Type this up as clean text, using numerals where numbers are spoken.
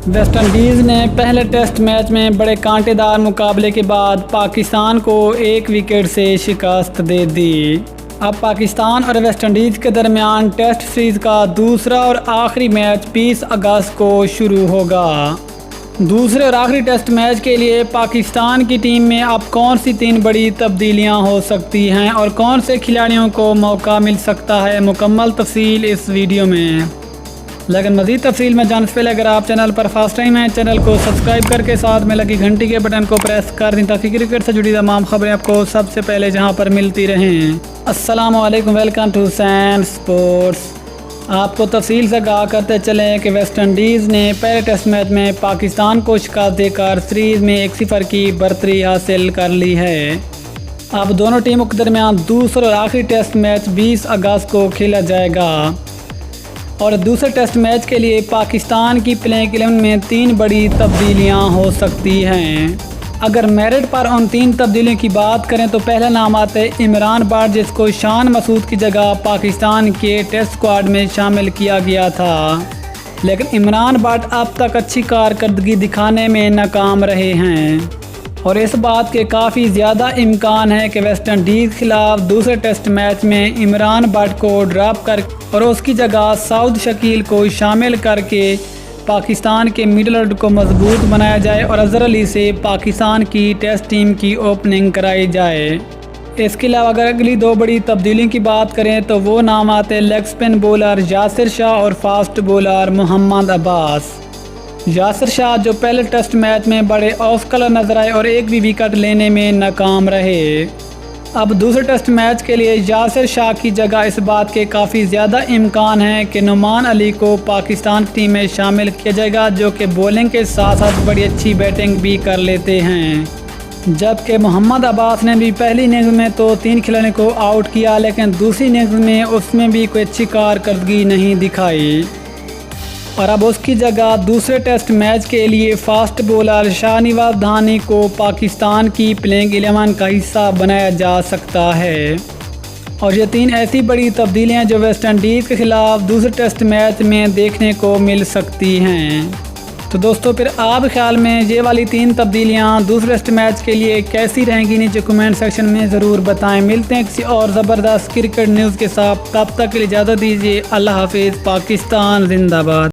West Indies ने पहले test match में बड़े कांटेदार मुकाबले के बाद पाकिस्तान को 1 विकेट से शिकस्त दे दी। अब पाकिस्तान और वेस्ट इंडीज़ के दरमियान टेस्ट सीरीज़ का दूसरा और आखिरी मैच 20 अगस्त को शुरू होगा। दूसरे और आखिरी टेस्ट मैच के लिए पाकिस्तान की टीम में अब कौन सी 3 बड़ी तब्दीलियां हो सकती हैं और कौन से खिलाड़ियों को मौका मिल सकता है, मुकम्मल तफसील इस वीडियो में। लेकिन मज़ीद तफसील में जानने से पहले अगर आप चैनल पर फर्स्ट टाइम हैं, चैनल को सब्सक्राइब करके साथ में लगी घंटी के बटन को प्रेस कर दें ताकि क्रिकेट से जुड़ी तमाम खबरें आपको सबसे पहले जहां पर मिलती रहें। अस्सलाम वालेकुम, वेलकम टू सैन स्पोर्ट्स। आपको तफसील से आगाह करते चलें कि वेस्ट इंडीज़ ने पहले टेस्ट मैच में पाकिस्तान को शिकस्त देकर सीरीज़ में 1-0 की बढ़तरी हासिल कर ली है। अब दोनों टीमों के दरमियान दूसरा और आखिरी टेस्ट मैच 20 अगस्त को खेला जाएगा और दूसरे टेस्ट मैच के लिए पाकिस्तान की प्लेइंग 11 में 3 बड़ी तब्दीलियां हो सकती हैं। अगर मेरिट पर उन 3 तब्दीलियों की बात करें तो पहला नाम आता है इमरान बट, जिसको शान मसूद की जगह पाकिस्तान के टेस्ट स्क्वाड में शामिल किया गया था। लेकिन इमरान बट अब तक अच्छी कारकर्दगी दिखाने में नाकाम रहे हैं और इस बात के काफ़ी ज़्यादा इम्कान है कि वेस्ट इंडीज़ के खिलाफ दूसरे टेस्ट मैच में इमरान बट को ड्रॉप कर और उसकी जगह सऊद शकील को शामिल करके पाकिस्तान के मिडल ऑर्डर को मजबूत बनाया जाए और अजहर अली से पाकिस्तान की टेस्ट टीम की ओपनिंग कराई जाए। इसके अलावा अगर अगली 2 बड़ी तब्दीलियों की बात करें तो वो नाम आते हैं leg spin bowler Yasir Shah और फास्ट बॉलर मोहम्मद अब्बास। यासिर शाह जो पहले टेस्ट मैच में बड़े ऑफ कलर नजर आए और एक भी विकेट लेने में नाकाम रहे। अब दूसरे टेस्ट मैच के लिए यासिर शाह की जगह इस बात के काफ़ी ज़्यादा इम्कान है कि नुमान अली को पाकिस्तान टीम में शामिल किया जाएगा, जो कि बॉलिंग के साथ साथ बड़ी अच्छी बैटिंग भी कर लेते हैं। जबकि मोहम्मद अब्बास ने भी पहली इनिंग्स में तो 3 खिलाड़ियों को आउट किया, लेकिन दूसरी इनिंग्स में उसमें भी कोई अच्छी कारकर्दगी नहीं दिखाई और अब उसकी जगह दूसरे टेस्ट मैच के लिए फास्ट बॉलर शाहनवाज धानी को पाकिस्तान की प्लेइंग 11 का हिस्सा बनाया जा सकता है। और ये 3 ऐसी बड़ी तब्दीलियां जो वेस्ट इंडीज़ के खिलाफ दूसरे टेस्ट मैच में देखने को मिल सकती हैं। तो दोस्तों, फिर आप ख्याल में ये वाली 3 तब्दीलियां दूसरे टेस्ट मैच के लिए कैसी रहेंगी, नीचे कमेंट सेक्शन में ज़रूर बताएं। मिलते हैं किसी और ज़बरदस्त क्रिकेट न्यूज़ के साथ, तब तक के लिए इजाज़त दीजिए। अल्लाह हाफिज़। पाकिस्तान जिंदाबाद।